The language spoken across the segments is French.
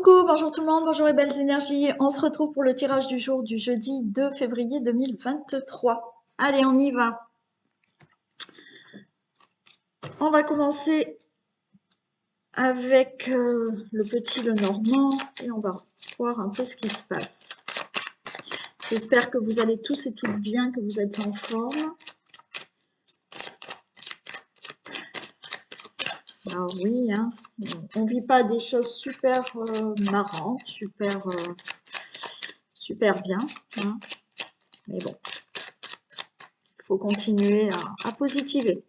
Coucou, bonjour tout le monde, bonjour les belles énergies. On se retrouve pour le tirage du jour du jeudi 2 février 2023. Allez, on y va. On va commencer avec le petit Lenormand et on va voir un peu ce qui se passe. J'espère que vous allez tous et toutes bien, que vous êtes en forme. Alors oui, hein, on vit pas des choses super marrantes, super bien, hein, mais bon, il faut continuer à positiver.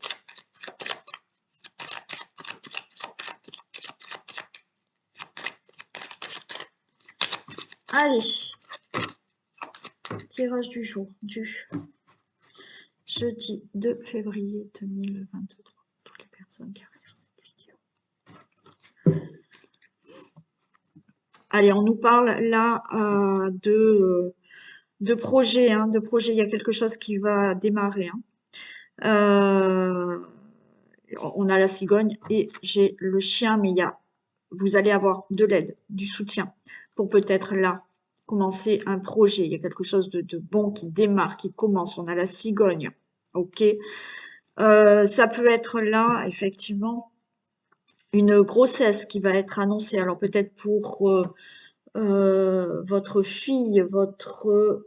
Allez, tirage du jour du jeudi 2 février 2023. Toutes les personnes qui regardent cette vidéo. Allez, on nous parle là de projet, hein, de projet. Il y a quelque chose qui va démarrer. Hein. On a la cigogne et j'ai le chien, mais vous allez avoir de l'aide, du soutien pour peut-être là commencer un projet. Il y a quelque chose de bon qui démarre, qui commence. On a la cigogne. Ok. Ça peut être là, effectivement, une grossesse qui va être annoncée. Alors peut-être pour votre fille, votre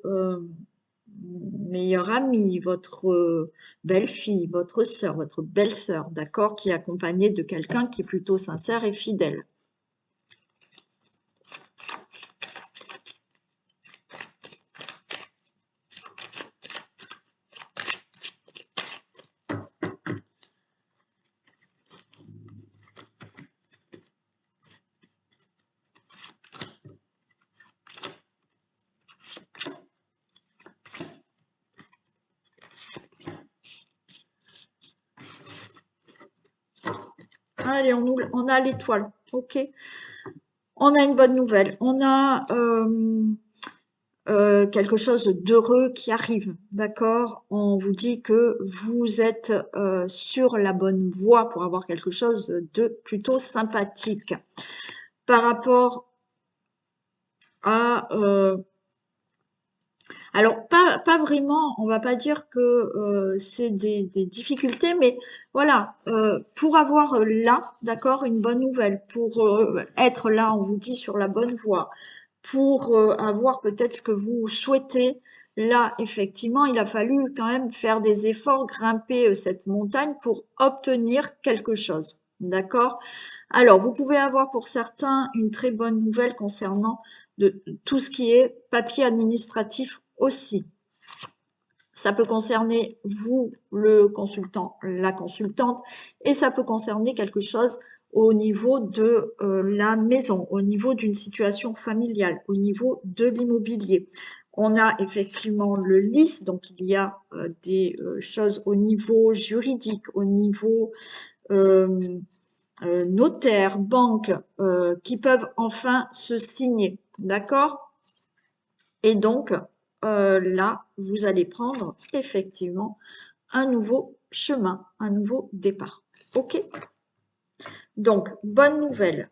meilleure amie, votre belle-fille, votre sœur, votre belle-sœur, d'accord, qui est accompagnée de quelqu'un qui est plutôt sincère et fidèle. Allez, on a l'étoile, ok. On a une bonne nouvelle. On a quelque chose d'heureux qui arrive, d'accord. On vous dit que vous êtes sur la bonne voie pour avoir quelque chose de plutôt sympathique. Par rapport à... alors, pas vraiment, on va pas dire que c'est des difficultés, mais voilà, pour avoir là, d'accord, une bonne nouvelle, pour être là, on vous dit, sur la bonne voie, pour avoir peut-être ce que vous souhaitez, là, effectivement, il a fallu quand même faire des efforts, grimper cette montagne pour obtenir quelque chose, d'accord? Alors, vous pouvez avoir pour certains une très bonne nouvelle concernant tout ce qui est papier administratif aussi. Ça peut concerner vous, le consultant, la consultante, et ça peut concerner quelque chose au niveau de la maison, au niveau d'une situation familiale, au niveau de l'immobilier. On a effectivement le LIS, donc il y a des choses au niveau juridique, au niveau notaire, banque, qui peuvent enfin se signer, d'accord? Et donc, là, vous allez prendre effectivement un nouveau chemin, un nouveau départ. OK? Donc, bonne nouvelle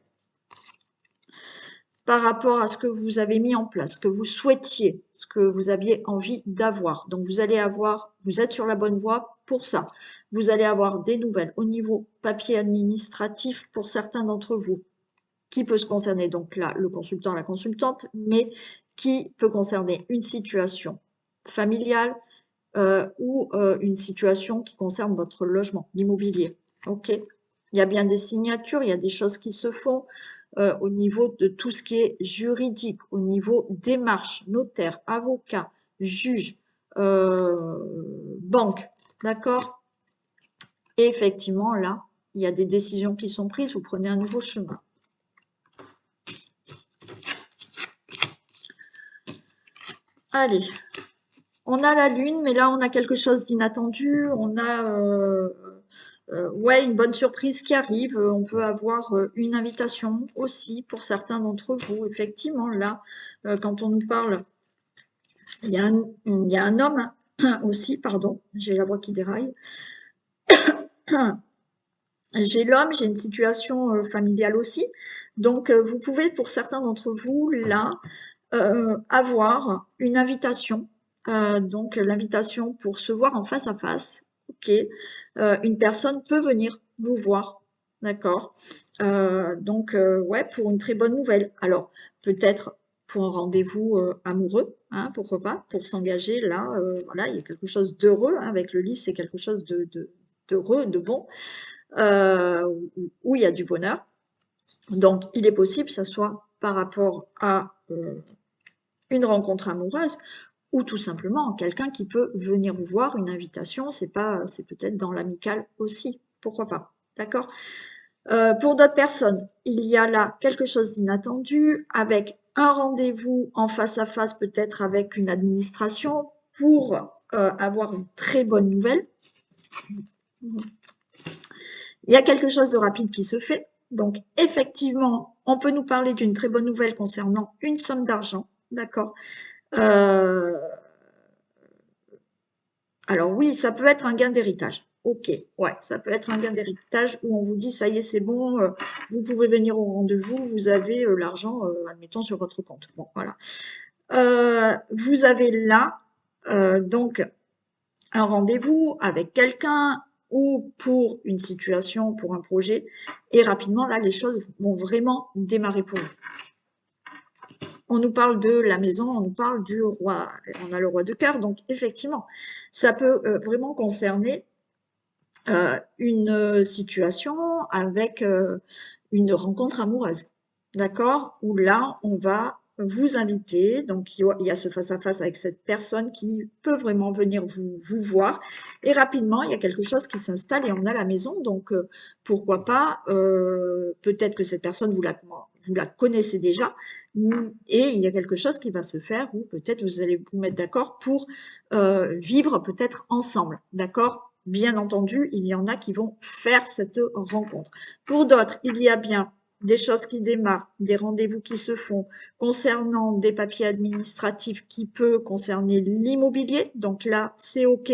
par rapport à ce que vous avez mis en place, ce que vous souhaitiez, ce que vous aviez envie d'avoir. Donc, vous allez avoir, vous êtes sur la bonne voie pour ça. Vous allez avoir des nouvelles au niveau papier administratif pour certains d'entre vous, qui peut se concerner donc là, le consultant, la consultante, mais qui peut concerner une situation familiale ou une situation qui concerne votre logement, l'immobilier. Ok. Il y a bien des signatures, il y a des choses qui se font au niveau de tout ce qui est juridique, au niveau démarche, notaire, avocat, juge, banque, d'accord? Et effectivement, là, il y a des décisions qui sont prises, vous prenez un nouveau chemin. Allez, on a la lune, mais là, on a quelque chose d'inattendu. On a ouais, une bonne surprise qui arrive. On peut avoir une invitation aussi pour certains d'entre vous. Effectivement, là, quand on nous parle, il y a un homme aussi, pardon, j'ai la voix qui déraille. J'ai l'homme, j'ai une situation familiale aussi. Donc, vous pouvez, pour certains d'entre vous, là, avoir une invitation. Donc, l'invitation pour se voir en face à face. Ok. Une personne peut venir vous voir. D'accord. Donc, ouais, pour une très bonne nouvelle. Alors, peut-être pour un rendez-vous amoureux, hein, pourquoi pas, pour s'engager là, voilà, il y a quelque chose d'heureux, hein, avec le lit, c'est quelque chose d'heureux, de bon, où il y a du bonheur. Donc, il est possible que ça soit par rapport à une rencontre amoureuse ou tout simplement quelqu'un qui peut venir vous voir, une invitation, c'est peut-être dans l'amical aussi, pourquoi pas, d'accord? Pour d'autres personnes, il y a là quelque chose d'inattendu avec un rendez-vous en face à face, peut-être avec une administration pour avoir une très bonne nouvelle. Il y a quelque chose de rapide qui se fait. Donc, effectivement, on peut nous parler d'une très bonne nouvelle concernant une somme d'argent, d'accord? Euh, alors oui, ça peut être un gain d'héritage. Ok, ouais, ça peut être un gain d'héritage où on vous dit, ça y est, c'est bon, vous pouvez venir au rendez-vous, vous avez l'argent, admettons, sur votre compte. Bon, voilà. Vous avez là, donc, un rendez-vous avec quelqu'un ou pour une situation, pour un projet, et rapidement, là, les choses vont vraiment démarrer pour vous. On nous parle de la maison, on nous parle du roi, on a le roi de cœur, donc effectivement, ça peut vraiment concerner une situation avec une rencontre amoureuse, d'accord? Où là, on va vous inviter, donc il y a ce face-à-face avec cette personne qui peut vraiment venir vous voir, et rapidement, il y a quelque chose qui s'installe et on a la maison, donc pourquoi pas, peut-être que cette personne, vous la connaissez déjà, et il y a quelque chose qui va se faire, ou peut-être vous allez vous mettre d'accord pour vivre peut-être ensemble, d'accord? Bien entendu, il y en a qui vont faire cette rencontre. Pour d'autres, il y a bien des choses qui démarrent, des rendez-vous qui se font concernant des papiers administratifs qui peut concerner l'immobilier. Donc là, c'est OK.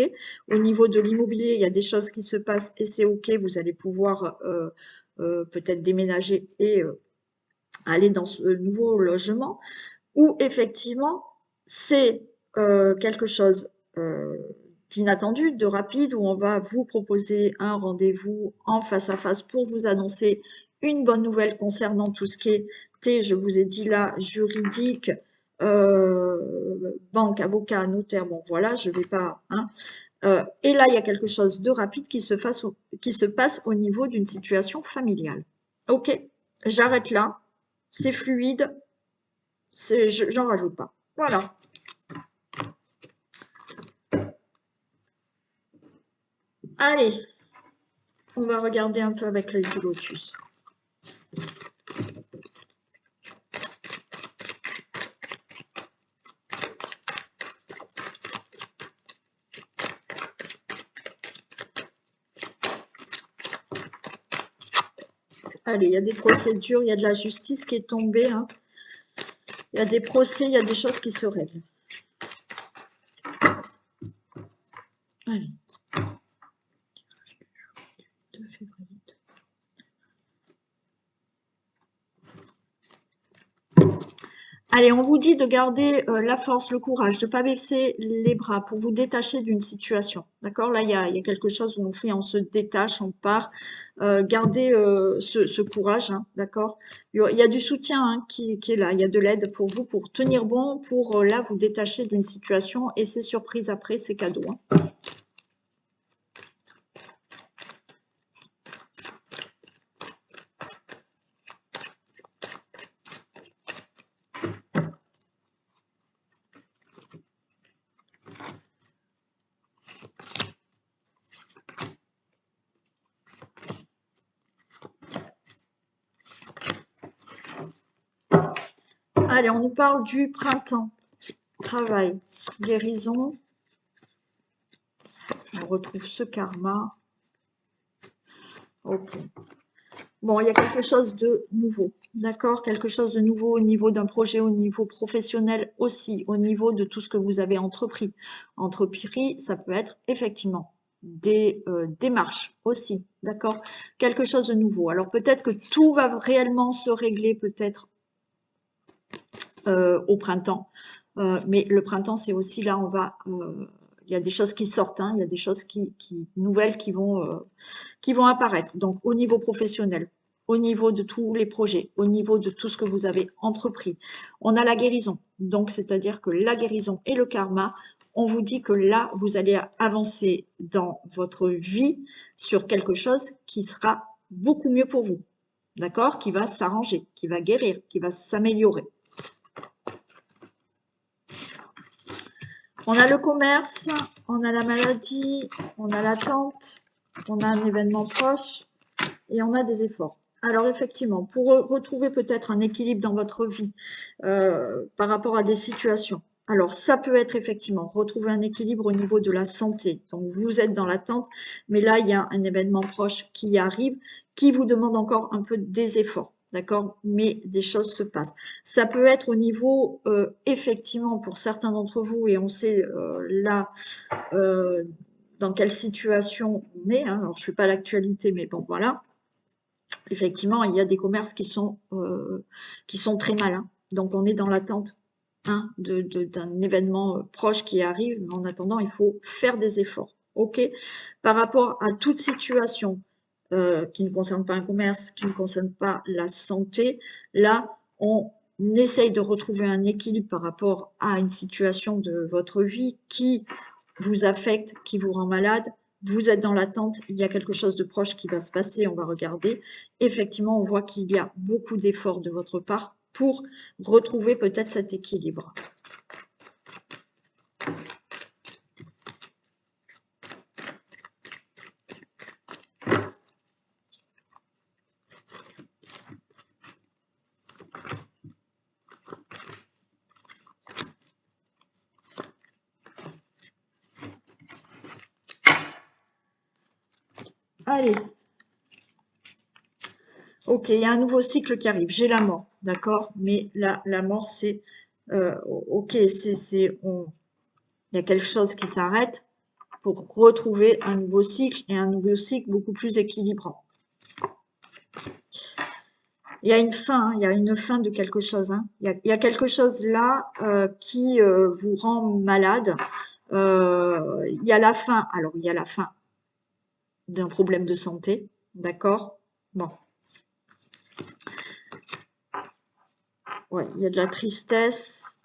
Au niveau de l'immobilier, il y a des choses qui se passent et c'est OK. Vous allez pouvoir peut-être déménager et aller dans ce nouveau logement. Ou effectivement, c'est quelque chose d'inattendu, de rapide, où on va vous proposer un rendez-vous en face à face pour vous annoncer une bonne nouvelle concernant tout ce qui est, je vous ai dit là, juridique, banque, avocat, notaire, bon voilà, je vais pas, hein. Et là, il y a quelque chose de rapide qui se passe au niveau d'une situation familiale. Ok, j'arrête là, c'est fluide, j'en rajoute pas. Voilà. Allez, on va regarder un peu avec l'œil du lotus. Allez, il y a des procédures, il y a de la justice qui est tombée, hein. Il y a des procès, il y a des choses qui se règlent. Allez. 2 février. Allez, on vous dit de garder la force, le courage, de ne pas baisser les bras pour vous détacher d'une situation. D'accord? Là, il y a quelque chose où on fait, on se détache, on part. Gardez ce courage, hein, d'accord? Il y a du soutien hein, qui est là, il y a de l'aide pour vous, pour tenir bon, pour là, vous détacher d'une situation et c'est surprise après, c'est cadeau. Hein. Allez, on nous parle du printemps. Travail, guérison. On retrouve ce karma. Ok. Bon, il y a quelque chose de nouveau, d'accord? Quelque chose de nouveau au niveau d'un projet, au niveau professionnel aussi, au niveau de tout ce que vous avez entrepris. Entrepris, ça peut être effectivement des démarches aussi, d'accord? Quelque chose de nouveau. Alors peut-être que tout va réellement se régler peut-être au printemps, mais le printemps c'est aussi là on va il y a des choses qui sortent, hein, il y a des choses nouvelles qui vont apparaître. Donc au niveau professionnel, au niveau de tous les projets, au niveau de tout ce que vous avez entrepris, on a la guérison. Donc c'est-à-dire que la guérison et le karma, on vous dit que là, vous allez avancer dans votre vie sur quelque chose qui sera beaucoup mieux pour vous, d'accord? Qui va s'arranger, qui va guérir, qui va s'améliorer. On a le commerce, on a la maladie, on a l'attente, on a un événement proche et on a des efforts. Alors effectivement, pour retrouver peut-être un équilibre dans votre vie par rapport à des situations, alors ça peut être effectivement retrouver un équilibre au niveau de la santé. Donc vous êtes dans l'attente, mais là il y a un événement proche qui arrive, qui vous demande encore un peu des efforts. D'accord? Mais des choses se passent. Ça peut être au niveau, effectivement, pour certains d'entre vous, et on sait là dans quelle situation on est. Hein, alors, je ne fais pas l'actualité, mais bon, voilà. Effectivement, il y a des commerces qui sont très malins. Donc, on est dans l'attente hein, d'un événement proche qui arrive. Mais en attendant, il faut faire des efforts. OK? Par rapport à toute situation qui ne concerne pas un commerce, qui ne concerne pas la santé, là, on essaye de retrouver un équilibre par rapport à une situation de votre vie qui vous affecte, qui vous rend malade. Vous êtes dans l'attente, il y a quelque chose de proche qui va se passer, on va regarder. Effectivement, on voit qu'il y a beaucoup d'efforts de votre part pour retrouver peut-être cet équilibre. Allez. Ok, il y a un nouveau cycle qui arrive. J'ai la mort, d'accord? Mais la mort, c'est... ok, il y a quelque chose qui s'arrête pour retrouver un nouveau cycle et un nouveau cycle beaucoup plus équilibrant. Il y a une fin, il y a une fin de quelque chose. Hein. Il y a quelque chose là qui vous rend malade. Il y a la fin. Alors, il y a la fin d'un problème de santé, d'accord? Bon. Ouais, il y a de la tristesse.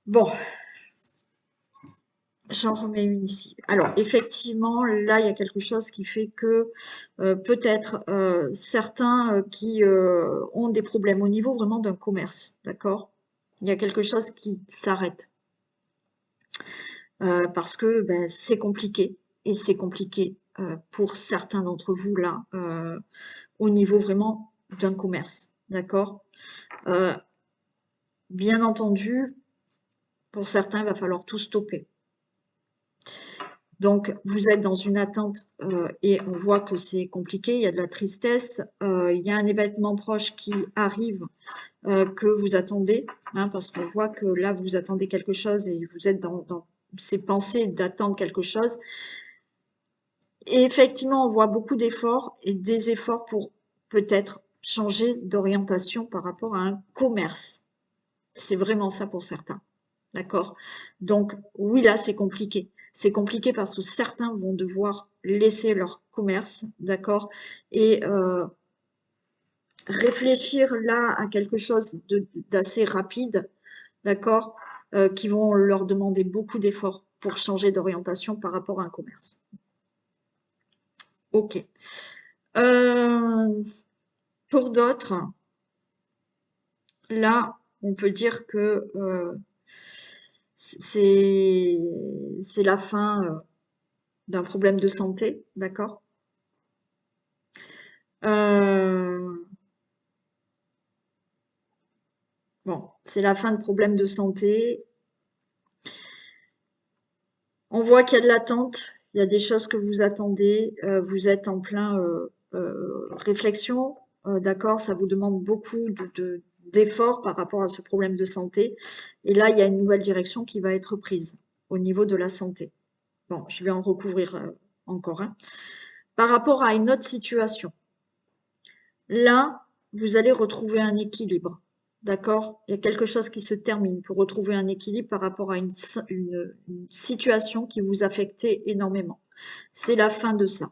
Bon, j'en remets une ici. Alors, effectivement, là, il y a quelque chose qui fait que peut-être certains qui ont des problèmes au niveau vraiment d'un commerce, d'accord? Il y a quelque chose qui s'arrête parce que ben, c'est compliqué et c'est compliqué pour certains d'entre vous là au niveau vraiment d'un commerce, d'accord? Bien entendu, pour certains, il va falloir tout stopper. Donc, vous êtes dans une attente et on voit que c'est compliqué, il y a de la tristesse, il y a un événement proche qui arrive que vous attendez, hein, parce qu'on voit que là, vous attendez quelque chose et vous êtes dans ces pensées d'attendre quelque chose. Et effectivement, on voit beaucoup d'efforts et des efforts pour peut-être changer d'orientation par rapport à un commerce. C'est vraiment ça pour certains. D'accord? Donc, oui, là, c'est compliqué. C'est compliqué parce que certains vont devoir laisser leur commerce, d'accord? Et réfléchir là à quelque chose d'assez rapide, d'accord? Qui vont leur demander beaucoup d'efforts pour changer d'orientation par rapport à un commerce. Ok. Pour d'autres, là, on peut dire que c'est la fin d'un problème de santé, d'accord? Bon, c'est la fin de problèmes de santé. On voit qu'il y a de l'attente, il y a des choses que vous attendez, vous êtes en plein réflexion, d'accord, ça vous demande beaucoup d'efforts par rapport à ce problème de santé. Et là, il y a une nouvelle direction qui va être prise au niveau de la santé. Bon, je vais en recouvrir encore un. Par rapport à une autre situation, là, vous allez retrouver un équilibre. D'accord? Il y a quelque chose qui se termine pour retrouver un équilibre par rapport à une situation qui vous affectait énormément. C'est la fin de ça.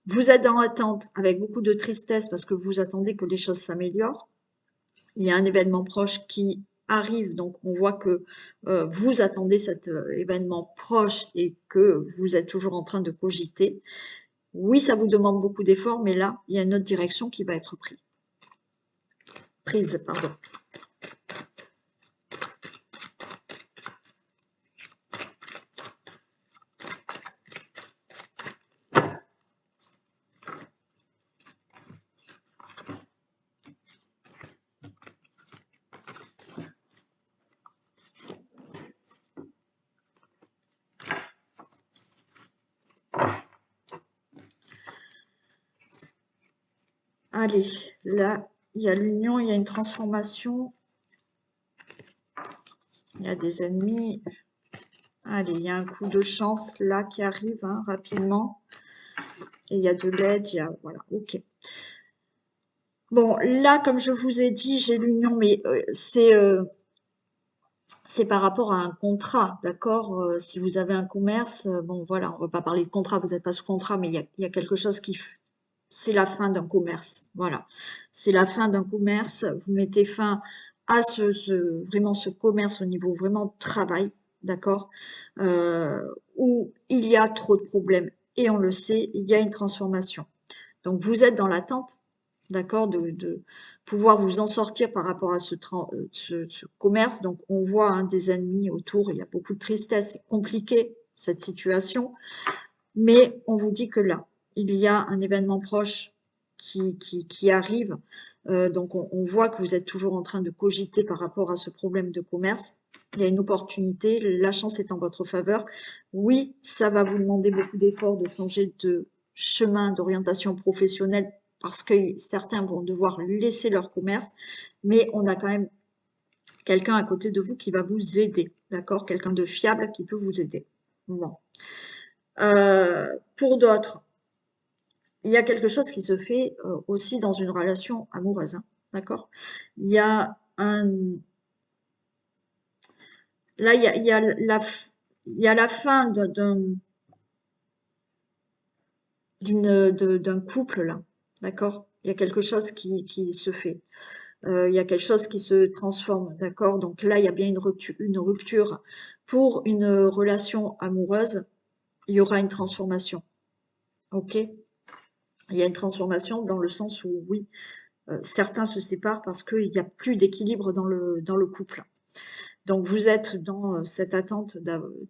Vous êtes dans l'attente avec beaucoup de tristesse parce que vous attendez que les choses s'améliorent. Il y a un événement proche qui arrive, donc on voit que vous attendez cet événement proche et que vous êtes toujours en train de cogiter. Oui, ça vous demande beaucoup d'efforts, mais là, il y a une autre direction qui va être prise. Pardon. Allez, là, il y a l'union, il y a une transformation, il y a des ennemis. Allez, il y a un coup de chance là qui arrive hein, rapidement. Et il y a de l'aide, il y a... Voilà, ok. Bon, là, comme je vous ai dit, j'ai l'union, mais c'est par rapport à un contrat, d'accord? Si vous avez un commerce, bon, voilà, on va pas parler de contrat, vous n'êtes pas sous contrat, mais il y a quelque chose qui... C'est la fin d'un commerce, voilà. C'est la fin d'un commerce, vous mettez fin à vraiment ce commerce au niveau vraiment travail, d'accord? Où il y a trop de problèmes, et on le sait, il y a une transformation. Donc, vous êtes dans l'attente, d'accord, de pouvoir vous en sortir par rapport à ce commerce. Donc, on voit hein, des ennemis autour, il y a beaucoup de tristesse, c'est compliqué cette situation, mais on vous dit que là, il y a un événement proche qui arrive. Donc, on voit que vous êtes toujours en train de cogiter par rapport à ce problème de commerce. Il y a une opportunité, la chance est en votre faveur. Oui, ça va vous demander beaucoup d'efforts de changer de chemin d'orientation professionnelle parce que certains vont devoir laisser leur commerce, mais on a quand même quelqu'un à côté de vous qui va vous aider, d'accord? Quelqu'un de fiable qui peut vous aider. Bon. Pour d'autres, il y a quelque chose qui se fait aussi dans une relation amoureuse, hein, d'accord? Il y a un... Là, il y a la fin d'un couple, là, d'accord? Il y a quelque chose qui se fait. Il y a quelque chose qui se transforme, d'accord? Donc là, il y a bien une rupture. Pour une relation amoureuse, il y aura une transformation, ok? Il y a une transformation dans le sens où, oui, certains se séparent parce qu'il n'y a plus d'équilibre dans le couple. Donc, vous êtes dans cette attente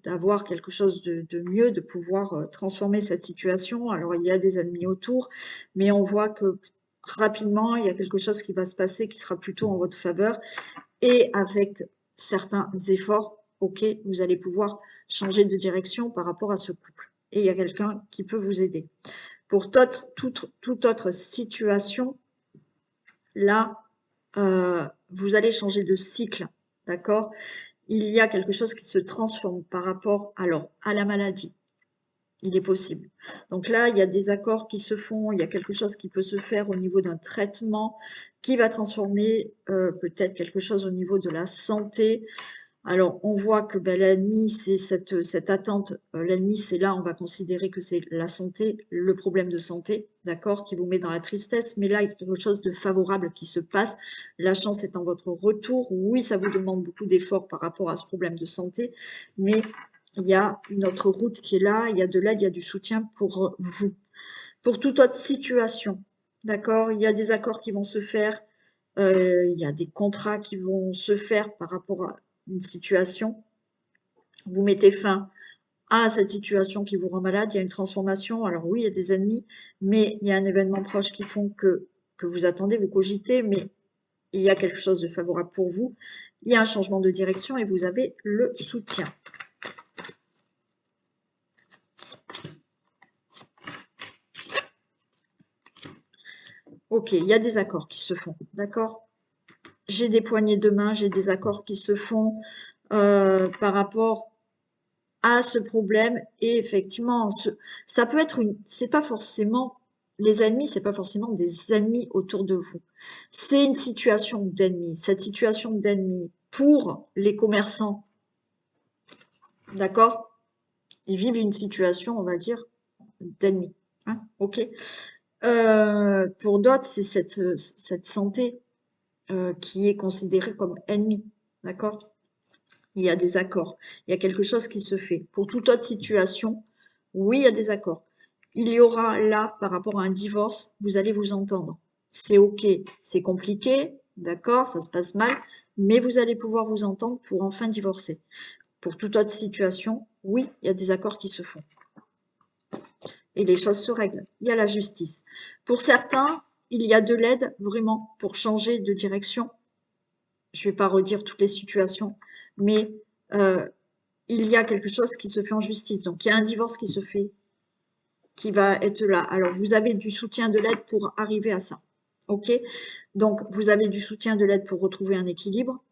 d'avoir quelque chose de mieux, de pouvoir transformer cette situation. Alors, il y a des ennemis autour, mais on voit que rapidement, il y a quelque chose qui va se passer qui sera plutôt en votre faveur. Et avec certains efforts, ok, vous allez pouvoir changer de direction par rapport à ce couple. Et il y a quelqu'un qui peut vous aider. Pour toute autre situation, là, vous allez changer de cycle, d'accord? Il y a quelque chose qui se transforme par rapport alors à la maladie. Il est possible. Donc là, il y a des accords qui se font, il y a quelque chose qui peut se faire au niveau d'un traitement qui va transformer peut-être quelque chose au niveau de la santé. Alors, on voit que ben, l'ennemi, c'est cette attente. L'ennemi, c'est là, on va considérer que c'est la santé, le problème de santé, d'accord, qui vous met dans la tristesse. Mais là, il y a quelque chose de favorable qui se passe. La chance est en votre retour. Oui, ça vous demande beaucoup d'efforts par rapport à ce problème de santé, mais il y a une autre route qui est là. Il y a de l'aide, il y a du soutien pour vous. Pour toute autre situation, d'accord, il y a des accords qui vont se faire. Il y a des contrats qui vont se faire par rapport à une situation. Vous mettez fin à cette situation qui vous rend malade. Il y a une transformation. Alors oui, il y a des ennemis, mais il y a un événement proche qui font que vous attendez, vous cogitez, mais il y a quelque chose de favorable pour vous. Il y a un changement de direction et vous avez le soutien. Ok, il y a des accords qui se font, d'accord? J'ai des poignées de main, j'ai des accords qui se font par rapport à ce problème. Et effectivement, ça peut être c'est pas forcément les ennemis, c'est pas forcément des ennemis autour de vous. C'est une situation d'ennemi. Cette situation d'ennemi pour les commerçants, d'accord? Ils vivent une situation, on va dire, d'ennemi. Hein, ok. Pour d'autres, c'est cette santé qui est considérée comme ennemie, d'accord? Il y a des accords. Il y a quelque chose qui se fait. Pour toute autre situation, oui, il y a des accords. Il y aura là, par rapport à un divorce, vous allez vous entendre. C'est OK, c'est compliqué, d'accord, ça se passe mal, mais vous allez pouvoir vous entendre pour enfin divorcer. Pour toute autre situation, oui, il y a des accords qui se font. Et les choses se règlent. Il y a la justice. Pour certains, il y a de l'aide vraiment pour changer de direction. Je ne vais pas redire toutes les situations, mais euh, il y a quelque chose qui se fait en justice. Donc, il y a un divorce qui se fait, qui va être là. Alors, vous avez du soutien, de l'aide pour arriver à ça. OK? Donc, vous avez du soutien, de l'aide pour retrouver un équilibre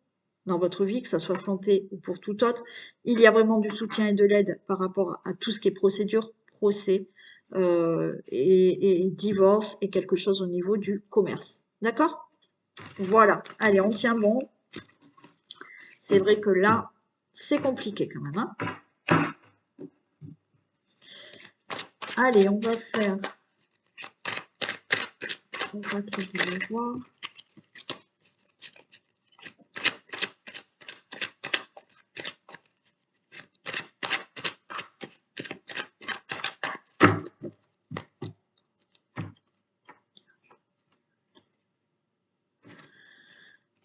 dans votre vie, que ça soit santé ou pour tout autre. Il y a vraiment du soutien et de l'aide par rapport à tout ce qui est procédure, procès et divorce et quelque chose au niveau du commerce. D'accord? Voilà. Allez, on tient bon. C'est vrai que là, c'est compliqué quand même, hein. Allez, on va faire. On va voir.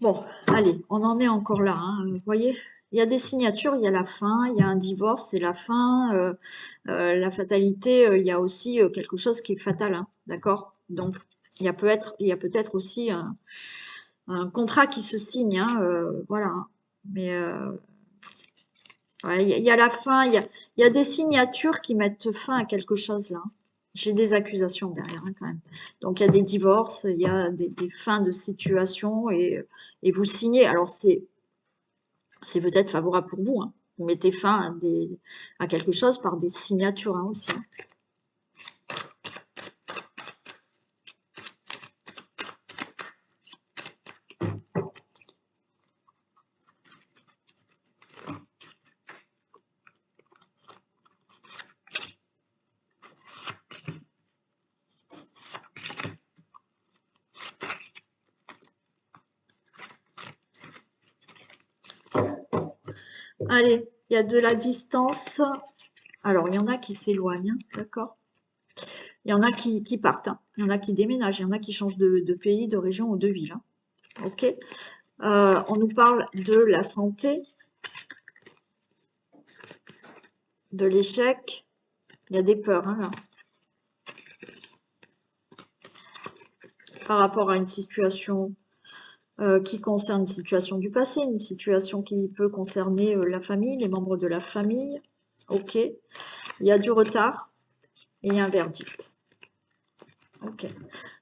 Bon, allez, on en est encore là, hein. Vous voyez, il y a des signatures, il y a la fin, il y a un divorce, c'est la fin. La fatalité, il y a aussi quelque chose qui est fatal, hein, d'accord? Donc, il y a peut-être aussi un contrat qui se signe, hein, voilà, hein. Mais ouais, il y a la fin, il y a des signatures qui mettent fin à quelque chose là. J'ai des accusations derrière, hein, quand même. Donc il y a des divorces, il y a des fins de situation et vous signez. Alors c'est peut-être favorable pour vous, hein. Vous mettez fin à quelque chose par des signatures, hein, aussi, hein. Allez, il y a de la distance. Alors, il y en a qui s'éloignent, hein, d'accord? Il y en a qui partent, hein. Il y en a qui déménagent, il y en a qui changent de pays, de région ou de ville, hein. Ok? On nous parle de la santé, de l'échec. Il y a des peurs, hein, là, par rapport à une situation qui concerne une situation du passé, une situation qui peut concerner la famille, les membres de la famille. Ok. Il y a du retard et il y a un verdict. Ok.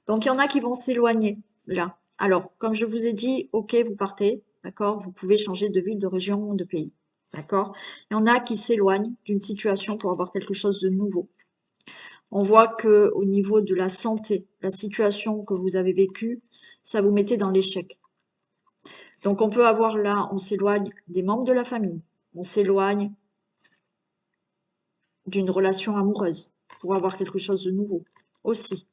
Donc, il y en a qui vont s'éloigner, là. Alors, comme je vous ai dit, ok, vous partez, d'accord? Vous pouvez changer de ville, de région, de pays, d'accord? Il y en a qui s'éloignent d'une situation pour avoir quelque chose de nouveau. On voit que au niveau de la santé, la situation que vous avez vécue, ça vous mettait dans l'échec. Donc, on peut avoir là, on s'éloigne des membres de la famille, on s'éloigne d'une relation amoureuse pour avoir quelque chose de nouveau aussi.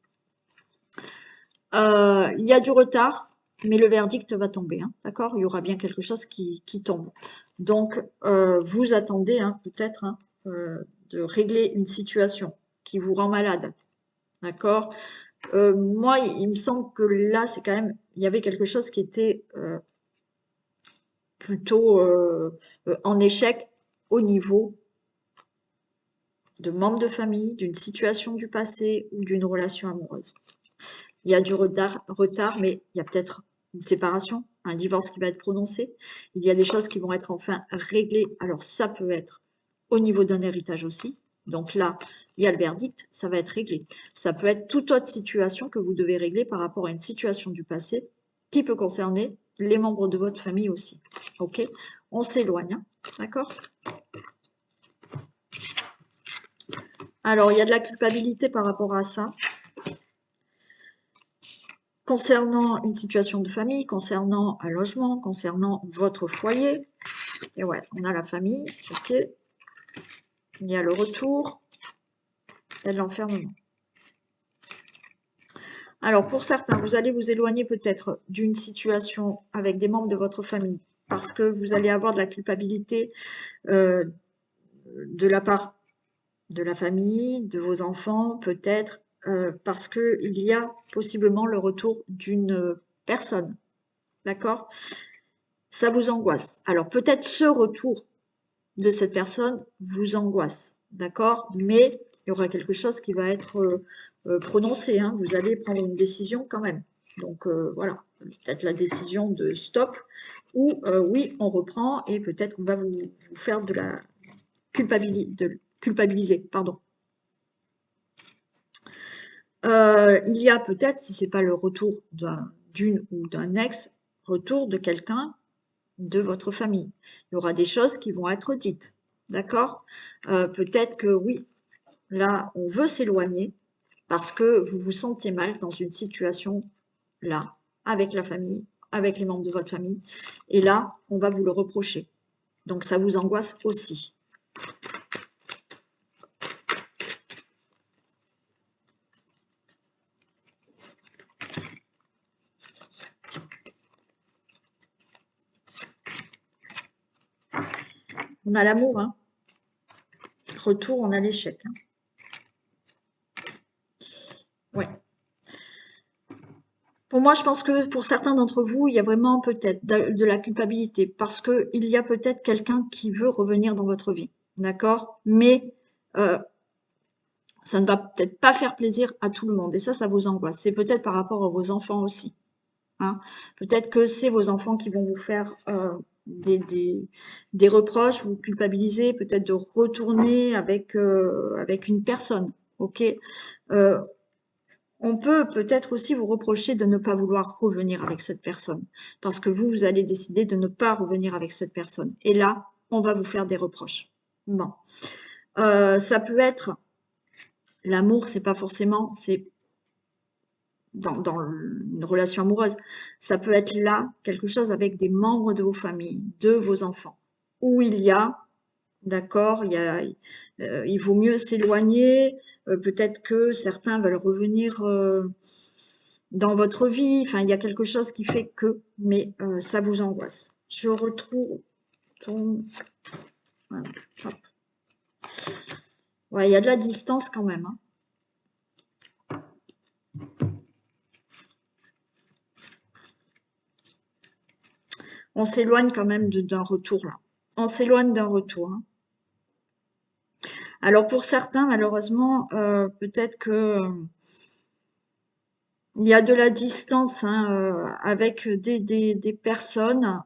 Il y a du retard, mais le verdict va tomber, hein, d'accord? Il y aura bien quelque chose qui tombe. Donc, vous attendez, hein, peut-être, hein, de régler une situation qui vous rend malade, d'accord? Moi, il me semble que là, c'est quand même, il y avait quelque chose qui était plutôt en échec au niveau de membres de famille, d'une situation du passé ou d'une relation amoureuse. Il y a du retard, mais il y a peut-être une séparation, un divorce qui va être prononcé. Il y a des choses qui vont être enfin réglées. Alors ça peut être au niveau d'un héritage aussi, Donc là, il y a le verdict, ça va être réglé. Ça peut être toute autre situation que vous devez régler par rapport à une situation du passé qui peut concerner les membres de votre famille aussi. Ok? On s'éloigne, hein, d'accord? Alors, il y a de la culpabilité par rapport à ça. Concernant une situation de famille, concernant un logement, concernant votre foyer. Et ouais, on a la famille, ok. Il y a le retour, il y a de l'enfermement. Alors, pour certains, vous allez vous éloigner peut-être d'une situation avec des membres de votre famille parce que vous allez avoir de la culpabilité de la part de la famille, de vos enfants, peut-être parce qu'il y a possiblement le retour d'une personne, d'accord? Ça vous angoisse. Alors, peut-être ce retour de cette personne vous angoisse, d'accord? Mais il y aura quelque chose qui va être prononcé, hein. Vous allez prendre une décision quand même. Donc voilà, peut-être la décision de stop ou oui, on reprend et peut-être qu'on va vous faire de la culpabiliser, pardon. Il y a peut-être, si c'est pas le retour d'une ou d'un ex, retour de quelqu'un de votre famille. Il y aura des choses qui vont être dites, d'accord? Peut-être que oui, là, on veut s'éloigner parce que vous vous sentez mal dans une situation là, avec la famille, avec les membres de votre famille. Et là, on va vous le reprocher. Donc, ça vous angoisse aussi. On a l'amour, hein. Retour, on a l'échec. Hein. Ouais. Pour moi, je pense que pour certains d'entre vous, il y a vraiment peut-être de la culpabilité parce qu'il y a peut-être quelqu'un qui veut revenir dans votre vie, d'accord? Mais ça ne va peut-être pas faire plaisir à tout le monde et ça vous angoisse. C'est peut-être par rapport à vos enfants aussi. Hein. Peut-être que c'est vos enfants qui vont vous faire des reproches, vous culpabiliser, peut-être de retourner avec une personne. Ok. On peut peut-être aussi vous reprocher de ne pas vouloir revenir avec cette personne, parce que vous allez décider de ne pas revenir avec cette personne. Et là, on va vous faire des reproches. Bon, ça peut être l'amour, c'est pas forcément, c'est dans une relation amoureuse, ça peut être là quelque chose avec des membres de vos familles, de vos enfants, où il y a, d'accord, il vaut mieux s'éloigner, peut-être que certains veulent revenir dans votre vie, enfin, il y a quelque chose qui fait que, mais ça vous angoisse. Je retrouve ton... Voilà, hop. Ouais, il y a de la distance quand même. Hein. On s'éloigne quand même d'un retour là. On s'éloigne d'un retour. Hein. Alors pour certains, malheureusement, peut-être que il y a de la distance hein, avec des personnes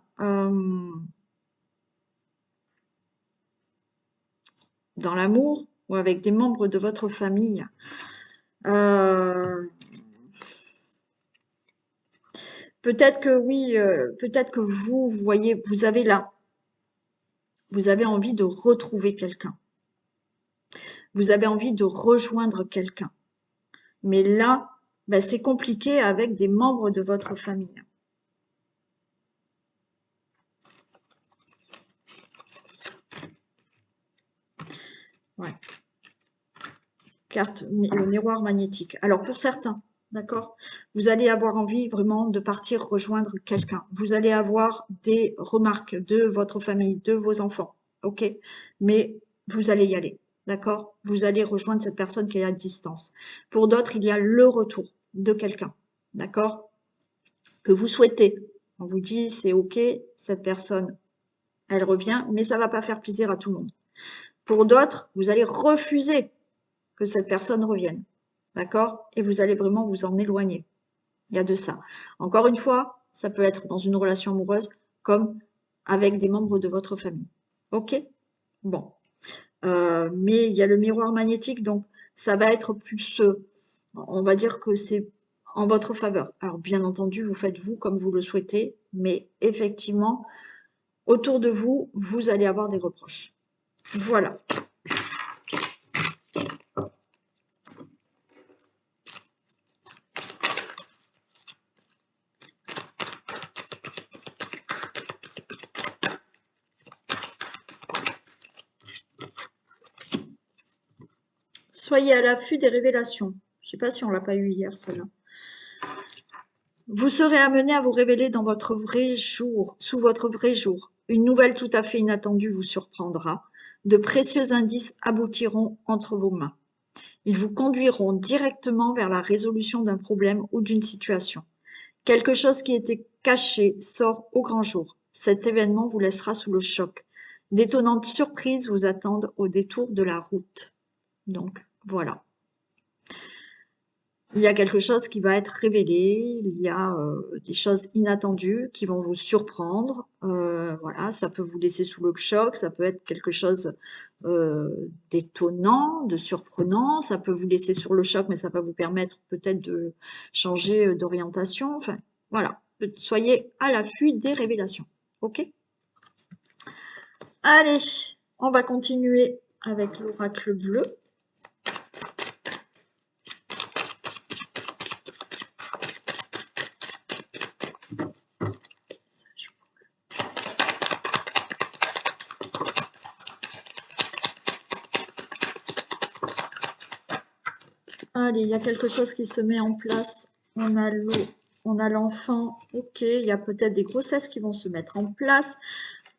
dans l'amour ou avec des membres de votre famille. Peut-être que oui, peut-être que vous voyez, vous avez là, vous avez envie de retrouver quelqu'un. Vous avez envie de rejoindre quelqu'un. Mais là, ben, c'est compliqué avec des membres de votre famille. Ouais. Carte, le miroir magnétique. Alors pour certains, d'accord, vous allez avoir envie vraiment de partir rejoindre quelqu'un. Vous allez avoir des remarques de votre famille, de vos enfants, ok, mais vous allez y aller, d'accord. Vous allez rejoindre cette personne qui est à distance. Pour d'autres, il y a le retour de quelqu'un, d'accord, que vous souhaitez. On vous dit c'est ok, cette personne, elle revient, mais ça va pas faire plaisir à tout le monde. Pour d'autres, vous allez refuser que cette personne revienne. D'accord? Et vous allez vraiment vous en éloigner. Il y a de ça. Encore une fois, ça peut être dans une relation amoureuse comme avec des membres de votre famille. Ok? Bon. mais il y a le miroir magnétique, donc ça va être plus, on va dire que c'est en votre faveur. Alors bien entendu, vous faites vous comme vous le souhaitez, mais effectivement, autour de vous, vous allez avoir des reproches. Voilà. Soyez à l'affût des révélations. Je ne sais pas si on l'a pas eu hier, celle-là. Vous serez amené à vous révéler dans votre vrai jour, sous votre vrai jour. Une nouvelle tout à fait inattendue vous surprendra. De précieux indices aboutiront entre vos mains. Ils vous conduiront directement vers la résolution d'un problème ou d'une situation. Quelque chose qui était caché sort au grand jour. Cet événement vous laissera sous le choc. D'étonnantes surprises vous attendent au détour de la route. Donc, voilà. Il y a quelque chose qui va être révélé, il y a des choses inattendues qui vont vous surprendre. Voilà, ça peut vous laisser sous le choc, ça peut être quelque chose d'étonnant, de surprenant, ça peut vous laisser sur le choc, mais ça va vous permettre peut-être de changer d'orientation. Enfin, voilà, soyez à l'affût des révélations. Ok? Allez, on va continuer avec l'oracle bleu. Allez, il y a quelque chose qui se met en place. On a l'eau, on a l'enfant. Ok, il y a peut-être des grossesses qui vont se mettre en place.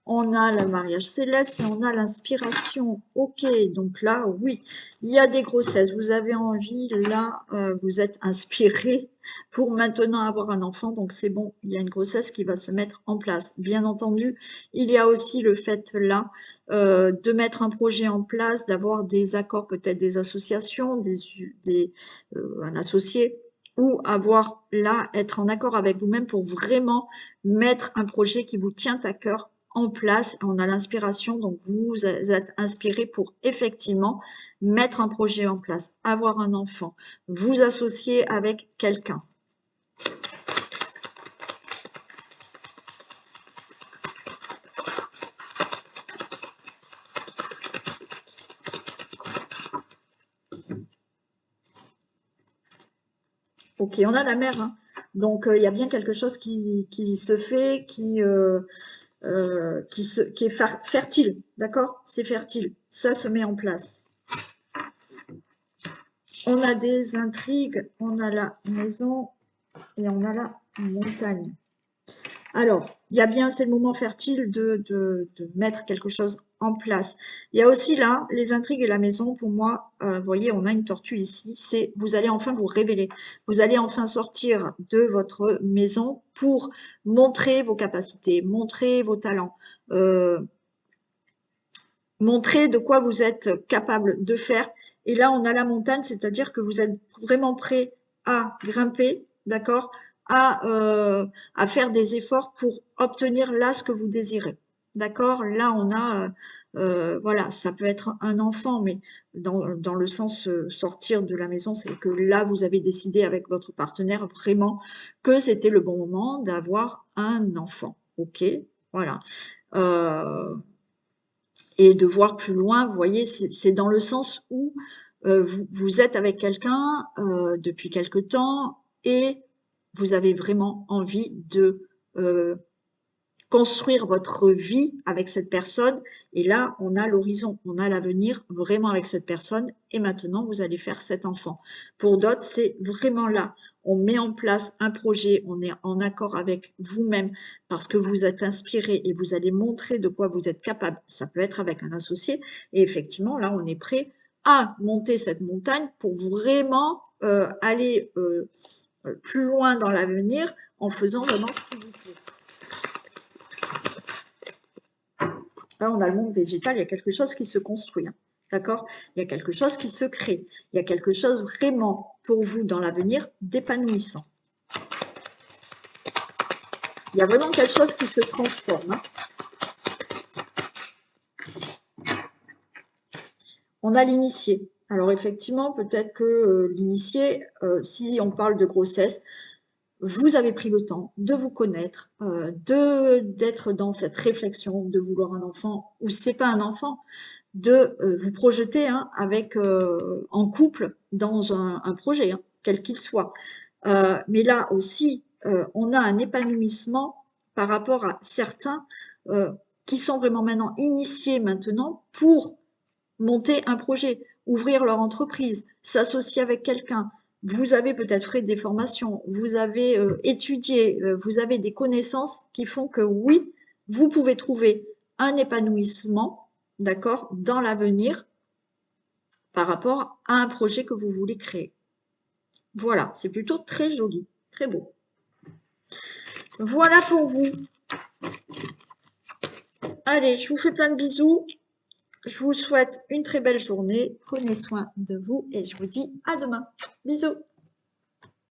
On a le mariage céleste et on a l'inspiration. Ok, donc là, oui, il y a des grossesses. Vous avez envie, là, vous êtes inspiré pour maintenant avoir un enfant. Donc c'est bon, il y a une grossesse qui va se mettre en place. Bien entendu, il y a aussi le fait là de mettre un projet en place, d'avoir des accords, peut-être des associations, un associé, ou avoir là, être en accord avec vous-même pour vraiment mettre un projet qui vous tient à cœur en place. On a l'inspiration, donc vous êtes inspiré pour effectivement mettre un projet en place, avoir un enfant, vous associer avec quelqu'un. Ok, on a la mer, hein. Donc il y a bien quelque chose qui se fait, qui est fertile, d'accord? C'est fertile, ça se met en place. On a des intrigues, on a la maison et on a la montagne. Alors, il y a bien, c'est le moment fertile de mettre quelque chose en place. Il y a aussi là, les intrigues et la maison, pour moi, vous voyez, on a une tortue ici, c'est vous allez enfin vous révéler. Vous allez enfin sortir de votre maison pour montrer vos capacités, montrer vos talents, montrer de quoi vous êtes capable de faire. Et là, on a la montagne, c'est-à-dire que vous êtes vraiment prêt à grimper, d'accord, à faire des efforts pour obtenir là ce que vous désirez. D'accord? Là, on a, voilà, ça peut être un enfant, mais dans le sens sortir de la maison, c'est que là, vous avez décidé avec votre partenaire vraiment que c'était le bon moment d'avoir un enfant. Ok? Voilà. Et de voir plus loin, vous voyez, c'est dans le sens où vous êtes avec quelqu'un depuis quelque temps et vous avez vraiment envie de construire votre vie avec cette personne. Et là, on a l'horizon, on a l'avenir vraiment avec cette personne. Et maintenant, vous allez faire cet enfant. Pour d'autres, c'est vraiment là. On met en place un projet, on est en accord avec vous-même parce que vous êtes inspiré et vous allez montrer de quoi vous êtes capable. Ça peut être avec un associé. Et effectivement, là, on est prêt à monter cette montagne pour vraiment aller plus loin dans l'avenir en faisant vraiment ce qui vous plaît. Là, on a le monde végétal, il y a quelque chose qui se construit, hein, d'accord? Il y a quelque chose qui se crée. Il y a quelque chose vraiment pour vous dans l'avenir d'épanouissant. Il y a vraiment quelque chose qui se transforme, hein. On a l'initié. Alors effectivement, peut-être que l'initié, si on parle de grossesse, vous avez pris le temps de vous connaître, d'être dans cette réflexion de vouloir un enfant, ou si c'est pas un enfant, de vous projeter hein, avec en couple dans un projet, hein, quel qu'il soit. Mais là aussi, on a un épanouissement par rapport à certains qui sont vraiment maintenant initiés maintenant pour monter un projet, ouvrir leur entreprise, s'associer avec quelqu'un. Vous avez peut-être fait des formations, vous avez étudié, vous avez des connaissances qui font que oui, vous pouvez trouver un épanouissement, d'accord, dans l'avenir par rapport à un projet que vous voulez créer. Voilà, c'est plutôt très joli, très beau. Voilà pour vous. Allez, je vous fais plein de bisous. Je vous souhaite une très belle journée. Prenez soin de vous et je vous dis à demain. Bisous.